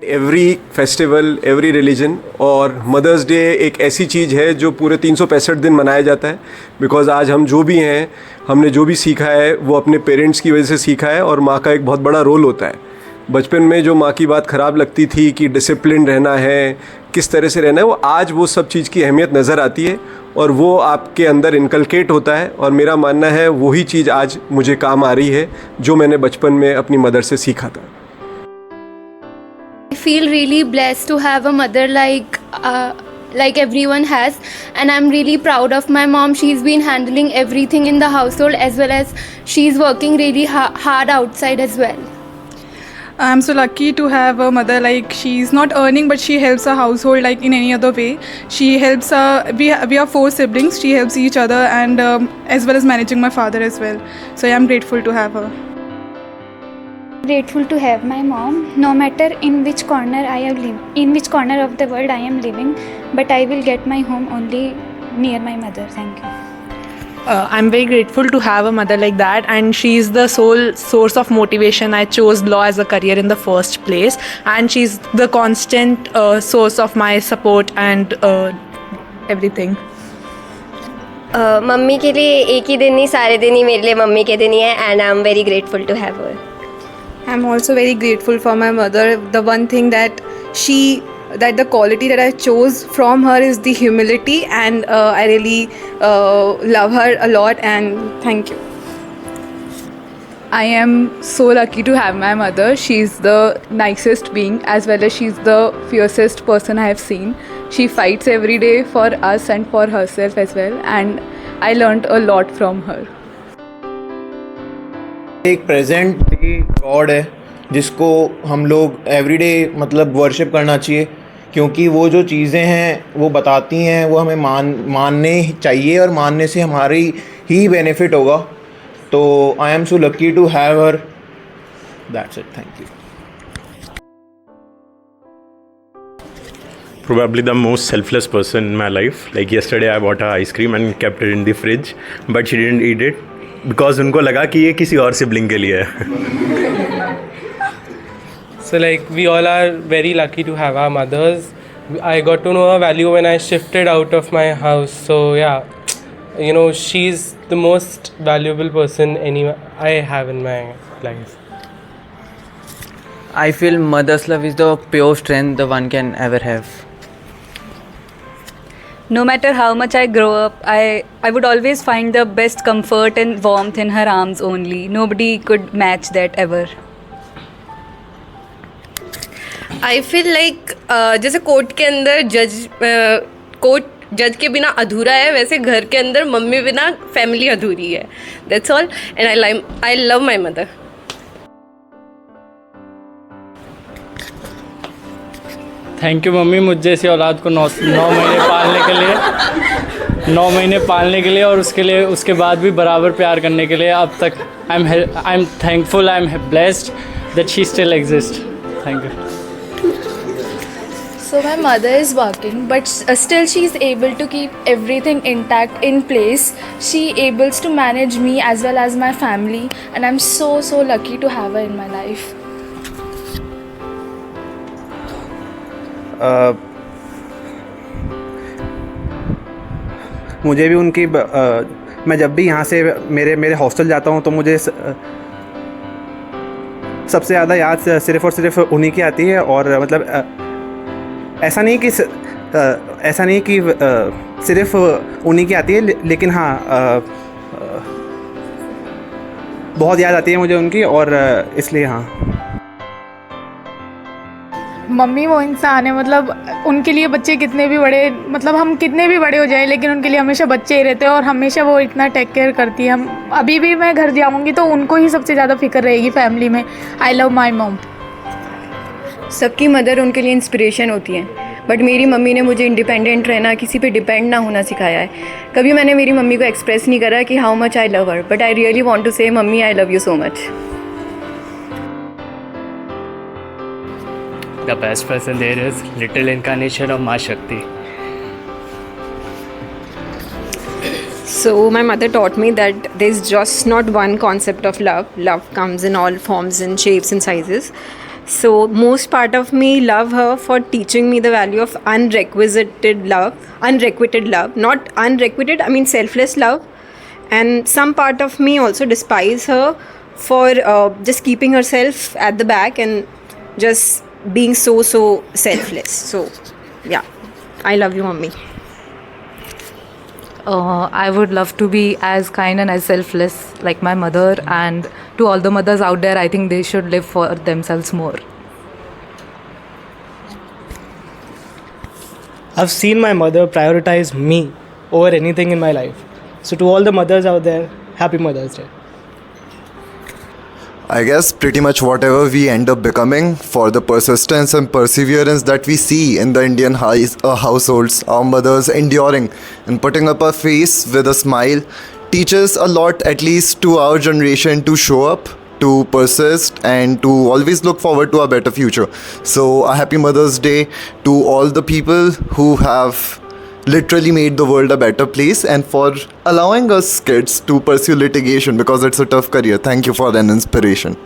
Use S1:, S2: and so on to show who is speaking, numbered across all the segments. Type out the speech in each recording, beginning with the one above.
S1: Every festival, every religion और mother's day एक ऐसी चीज़ है जो पूरे 365 दिन मनाया जाता है। बिकॉज़ आज हम जो भी हैं, हमने जो भी सीखा है वो अपने पेरेंट्स की वजह से सीखा है, और माँ का एक बहुत बड़ा रोल होता है। बचपन में जो माँ की बात ख़राब लगती थी कि डिसिप्लिन रहना है, किस तरह से रहना है, वो आज वो सब चीज़ की अहमियत नज़र आती है और वो आपके अंदर इनकलकेट होता है। और मेरा मानना है वही चीज़ आज मुझे काम आ रही है जो मैंने बचपन में अपनी मदर से सीखा था।
S2: I feel really blessed to have a mother like everyone has, and I'm really proud of my mom. She's been handling everything in the household, as well as she's working really hard outside as well.
S3: I'm so lucky to have a mother. Like, she's not earning, but she helps our household like in any other way. She helps. We are 4 siblings. She helps each other, and as well as managing my father as well. So I am grateful to have her.
S4: Grateful to have my mom. No matter in which corner in which corner of the world I am living, but I will get my home only near my mother. Thank you.
S5: I'm very grateful to have a mother like that, and she's the sole source of motivation. I chose law as a career in the first place, and she's the constant source of my support and everything.
S6: Mummy के लिए एक ही दिन नहीं, सारे दिन ही मेरे लिए mummy के दिन ही है, and I'm very grateful to have her.
S7: I'm also very grateful for my mother. The one thing that the quality that I chose from her is the humility, and I really love her a lot, and thank you.
S3: I am so lucky to have my mother. She's the nicest being, as well as she's the fiercest person I have seen. She fights every day for us and for herself as well, and I learnt a lot from her.
S8: एक present day God है जिसको हम लोग everyday मतलब worship करना चाहिए, क्योंकि वो जो चीज़ें हैं वो बताती हैं वो हमें मानने चाहिए, और मानने से हमारी ही बेनिफिट होगा। तो I am so lucky to have her. That's it, thank you.
S9: Probably the most selfless person in my life. Like yesterday I bought her ice cream and kept it in the fridge, but she didn't eat it because उनको लगा कि ये किसी और sibling के लिए है।
S10: So like we all are very lucky to have our mothers. I got to know her value when I shifted out of my house. So yeah, you know, she's the most valuable person I have in my life.
S11: I feel mother's love is the pure strength the one can ever have.
S12: No matter how much I grow up, I would always find the best comfort and warmth in her arms only. Nobody could match that ever.
S13: I feel like जैसे court के अंदर जज के बिना अधूरा है, वैसे घर के अंदर मम्मी बिना फैमिली अधूरी है। That's all, and I love my mother.
S10: Thank you mummy, मुझ जैसी औलाद को 9 महीने पालने के लिए और उसके बाद भी बराबर प्यार करने के लिए। अब तक I am thankful, I am blessed that she still exist. Thank you.
S2: So my mother is working, but still she is able to keep everything intact in place. She able to manage me as well as my family, and I'm so lucky to have her in my life.
S14: मुझे भी उनकी मैं जब भी यहाँ से मेरे hostel जाता हूँ तो मुझे सबसे ज़्यादा याद सिर्फ़ और सिर्फ उन्हीं की आती है। और मतलब ऐसा नहीं कि सिर्फ उन्हीं की आती है, लेकिन हाँ बहुत याद आती है मुझे उनकी, और इसलिए हाँ।
S3: मम्मी वो इंसान है, मतलब उनके लिए बच्चे कितने भी बड़े, मतलब हम कितने भी बड़े हो जाए, लेकिन उनके लिए हमेशा बच्चे ही रहते हैं, और हमेशा वो इतना टेक केयर करती है। हम अभी भी मैं घर जाऊंगी तो उनको ही सबसे ज़्यादा फिक्र रहेगी फैमिली में। I love my mom.
S13: सबकी मदर उनके लिए इंस्पिरेशन होती है, बट मेरी मम्मी ने मुझे इंडिपेंडेंट रहना, किसी पे डिपेंड ना होना सिखाया है। कभी मैंने मेरी मम्मी को एक्सप्रेस नहीं करा कि how much I love her, but I really want to say mummy I love you so much.
S10: The best person there is little incarnation of Ma Shakti.
S7: So my mother taught me that there's just not one concept of love. Love comes in all forms and shapes and sizes.
S15: So most part of me love her for teaching me the value of unrequited love, not unrequited, I mean selfless love. And some part of me also despise her for just keeping herself at the back and just being so selfless. So yeah, I love you, mommy.
S5: I would love to be as kind and as selfless like my mother, and to all the mothers out there, I think they should live for themselves more.
S10: I've seen my mother prioritize me over anything in my life. So to all the mothers out there, happy Mother's Day.
S16: I guess pretty much whatever we end up becoming, for the persistence and perseverance that we see in the Indian households, our mothers enduring and putting up a face with a smile teaches a lot, at least to our generation, to show up, to persist, and to always look forward to a better future. So a happy Mother's Day to all the people who have literally made the world a better place, and for allowing us kids to pursue litigation because it's a tough career. Thank you for an inspiration.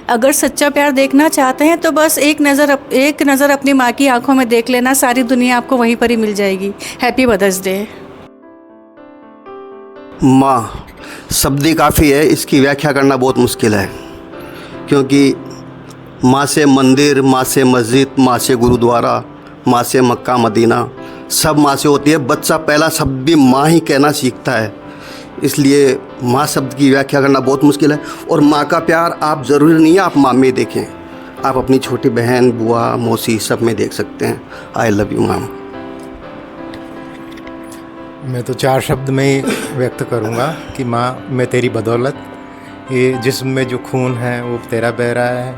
S17: अगर सच्चा प्यार देखना चाहते हैं तो बस एक नज़र अपनी माँ की आंखों में देख लेना, सारी दुनिया आपको वहीं पर ही मिल जाएगी. Happy mother's day.
S18: माँ शब्द ही काफ़ी है, इसकी व्याख्या करना बहुत मुश्किल है, क्योंकि माँ से मंदिर, माँ से मस्जिद, माँ से गुरुद्वारा, माँ से मक्का मदीना, सब माँ से होती है. बच्चा पहला शब्द भी माँ ही कहना सीखता है, इसलिए माँ शब्द की व्याख्या करना बहुत मुश्किल है. और माँ का प्यार आप ज़रूरी नहीं है आप माँ में देखें, आप अपनी छोटी बहन, बुआ, मौसी सब में देख सकते हैं. आई लव यू मैम.
S19: मैं तो 4 शब्द में ही व्यक्त करूँगा कि माँ मैं तेरी बदौलत, ये जिस्म में जो खून है वो तेरा बह रहा है,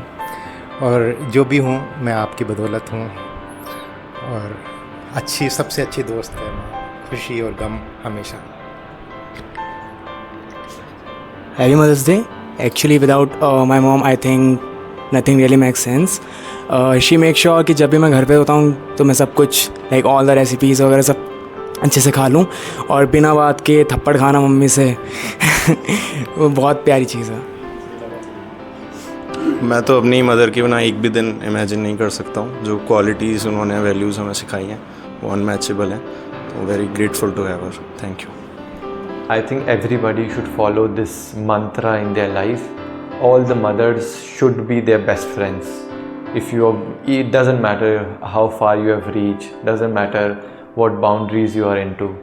S19: और जो भी हूँ मैं आपकी बदौलत हूँ, और सबसे अच्छी दोस्त है माँ, खुशी और गम हमेशा.
S20: Happy Mother's Day. Actually without my mom I think nothing really makes sense. She makes sure कि जब भी मैं घर पे होता हूँ तो मैं सब कुछ like all the recipes वगैरह सब अच्छे से खा लूँ, और बिना बात के थप्पड़ खाना मम्मी से वो बहुत प्यारी चीज़ है.
S9: मैं तो अपनी मदर के बिना एक भी दिन इमेजिन नहीं कर सकता हूँ. जो क्वालिटीज़ उन्होंने वैल्यूज़ हमें सिखाई हैं वो अनमैचेबल हैं. तो very grateful to have her. Thank you.
S21: I think everybody should follow this mantra in their life. All the mothers should be their best friends. It doesn't matter how far you have reached, doesn't matter what boundaries you are into.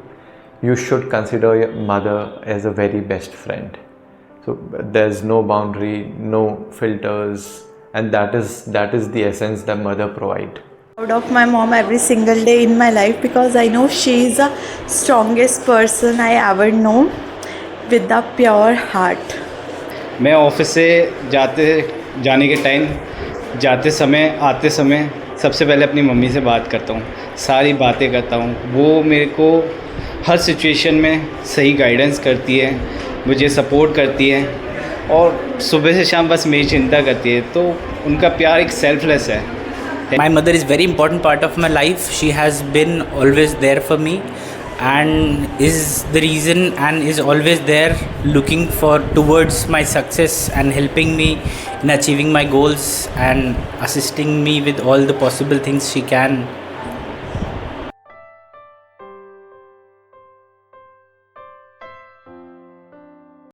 S21: You should consider your mother as a very best friend. So there's no boundary, no filters, and that is the essence that mother provide.
S22: Proud of my mom every single day in my life because I know she is the strongest person I ever know with a pure heart.
S23: मैं office से जाने के time, जाते समय, आते समय सबसे पहले अपनी मम्मी से बात करता हूँ, सारी बातें करता हूँ. वो मेरे को हर सिचुएशन में सही गाइडेंस करती है, मुझे सपोर्ट करती है, और सुबह से शाम बस मेरी चिंता करती है. तो उनका प्यार एक सेल्फलेस है.
S24: My mother is very important part of my life. She has been always there for me and is the reason and is always there looking towards my success and helping me in achieving my goals and assisting me with all the possible things she can